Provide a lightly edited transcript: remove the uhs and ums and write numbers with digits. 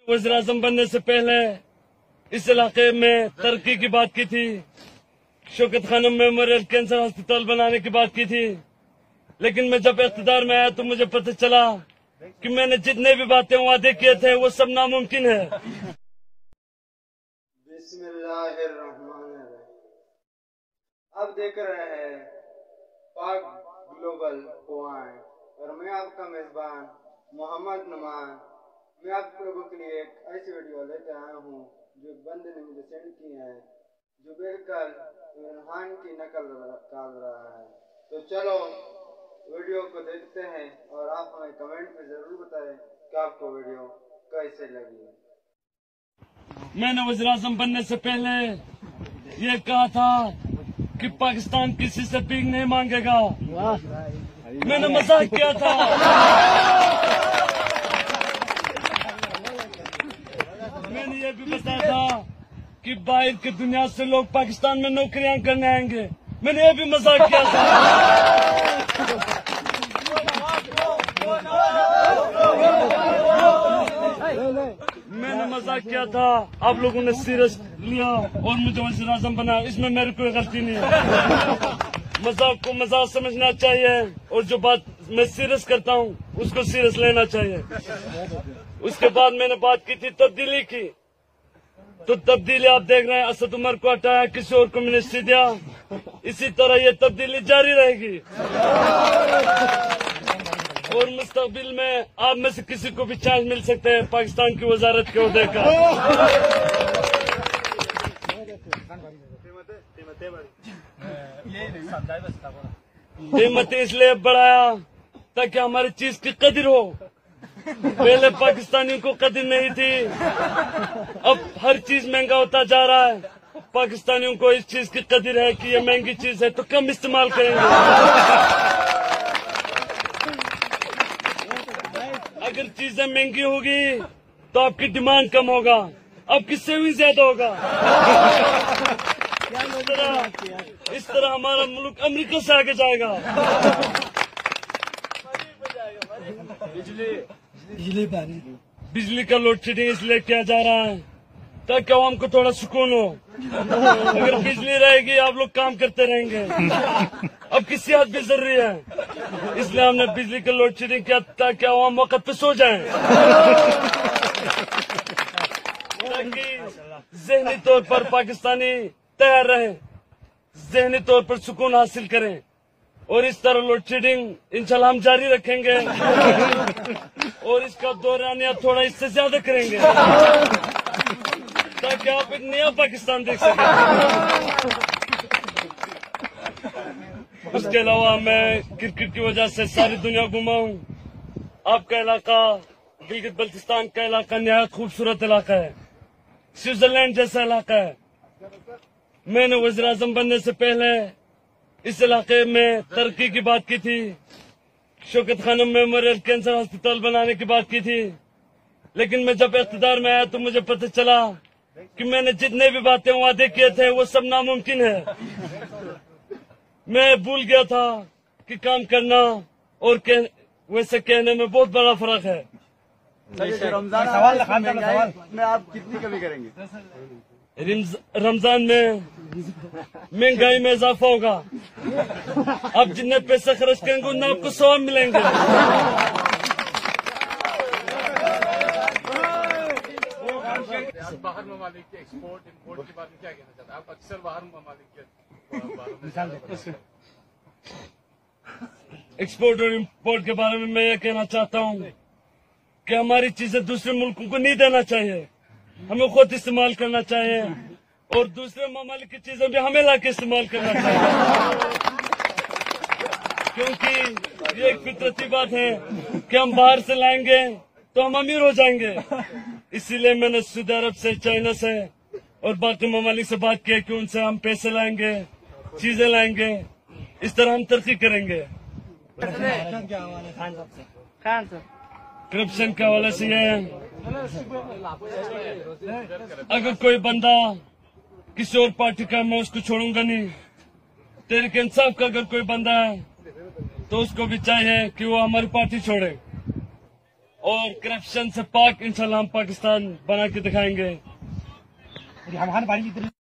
वज़ीर-ए-आज़म बनने से पहले इस इलाके में तरक्की की बात की थी, Shaukat Khanum memorial cancer hospital बनाने की बात की थी, लेकिन मैं जब इख्तिदार में आया तो मुझे पता चला कि मैंने जितने भी बातें वादे किए थे वो सब नामुमकिन है। बिस्मिल्लाहिर्रहमानिर्रहीम। आप देख रहे हैं पाक ग्लोबल पॉइंट और मैं आपका मेजबान मोहम्मद नुमान। मैं आप लोगों के लिए एक ऐसी वीडियो लेकर आया हूँ जो बंदे ने मुझे सेंड की है, जो बिल्कुल इमरान खान की नकल कर रहा है। तो चलो वीडियो को देखते हैं और आप हमें कमेंट में जरूर बताएं कि आपको वीडियो कैसे लगी। मैंने वज़ीर-ए-आज़म बनने से पहले ये कहा था कि पाकिस्तान किसी से भीख नहीं मांगेगा। मैंने मजाक किया था। मैंने ये भी बताया था कि बाहर की दुनिया से लोग पाकिस्तान में नौकरियां करने आएंगे। मैंने ये भी मजाक किया था। मैंने मजाक किया था, आप लोगों ने सीरियस लिया और मुझे वज़ीर-ए-आज़म बना। इसमें मेरी कोई गलती नहीं है। मजाक को मजाक समझना चाहिए और जो बात मैं सीरियस करता हूँ उसको सीरियस लेना चाहिए। उसके बाद मैंने बात की थी तब्दीली की, तो तब्दीली आप देख रहे हैं, असद उमर को हटाया, किसी और को मिनिस्ट्री दिया। इसी तरह ये तब्दीली जारी रहेगी और मुस्तकबिल में आप में से किसी को भी चांस मिल सकते हैं पाकिस्तान की वजारत के ओहदे का। कीमत इसलिए बढ़ाया ताकि हमारी चीज की कदर हो। पहले पाकिस्तानियों को कदर नहीं थी, अब हर चीज महंगा होता जा रहा है। पाकिस्तानियों को इस चीज की कदर है कि ये महंगी चीज है तो कम इस्तेमाल करेंगे। अगर चीजें महंगी होगी तो आपकी डिमांड कम होगा, आपकी सेविंग ज्यादा होगा। इस तरह हमारा मुल्क अमेरिका से आगे जाएगा। बिजली का लोड शेडिंग इसलिए किया जा रहा है ताकि आवाम को थोड़ा सुकून हो। अगर बिजली रहेगी आप लोग काम करते रहेंगे। अब की सेहत भी जरूरी है, इसलिए हमने बिजली का लोड शेडिंग किया ताकि आवाम वक्त पे सो जाएं, ताकि ज़हनी तौर पर पाकिस्तानी तैयार रहें, ज़हनी तौर पर सुकून हासिल करें। और इस तरह लोड शेडिंग इंशाल्लाह हम जारी रखेंगे और इसका दौरानिया थोड़ा इससे ज्यादा करेंगे ताकि आप एक नया पाकिस्तान देख सकें। उसके अलावा मैं क्रिकेट की वजह से सारी दुनिया घुमा हूँ। आपका इलाका गिलगित बल्तिस्तान का इलाका निहायत खूबसूरत इलाका है, स्विट्जरलैंड जैसा इलाका है। मैंने वज़ीर-ए-आज़म बनने से पहले इस इलाके में तरक्की की बात की थी, Shaukat Khanum memorial cancer hospital बनाने की बात की थी, लेकिन मैं जब इख्तिदार में आया तो मुझे पता चला कि मैंने जितने भी बातें वादे किए थे वो सब नामुमकिन है। मैं भूल गया था कि काम करना और वैसे कहने में बहुत बड़ा फर्क है। रमजान में आप कितनी कमी करेंगे? रमजान में महंगाई में इजाफा होगा। आप जितने पैसे खर्च करेंगे उतना आपको सवाब मिलेंगे। बाहर ममालिक के एक्सपोर्ट इम्पोर्ट के बारे में क्या कहना चाहते हैं आप? अक्सर बाहर ममालिक के एक्सपोर्ट और इम्पोर्ट के बारे में मैं ये कहना चाहता हूँ कि हमारी चीजें दूसरे मुल्कों को नहीं देना चाहिए, हमें खुद इस्तेमाल करना चाहिए और दूसरे ममालिक की चीजें भी हमें लाके इस्तेमाल करना चाहिए, क्योंकि ये एक फितरती बात है कि हम बाहर से लाएंगे तो हम अमीर हो जाएंगे। इसीलिए मैंने सऊदी अरब से, चाइना से और बाकी ममालिक से बात की कि उनसे हम पैसे लाएंगे, चीजें लाएंगे, इस तरह हम तरक्की करेंगे। करप्शन के हवाले से ये है, अगर कोई बंदा किसी और पार्टी का, मैं उसको छोड़ूंगा नहीं। तहरीक इंसाफ का अगर कोई बंदा है तो उसको भी चाहिए कि वो हमारी पार्टी छोड़े। اور کرپشن سے پاک انشاءاللہ ہم پاکستان بنا کے دکھائیں گے.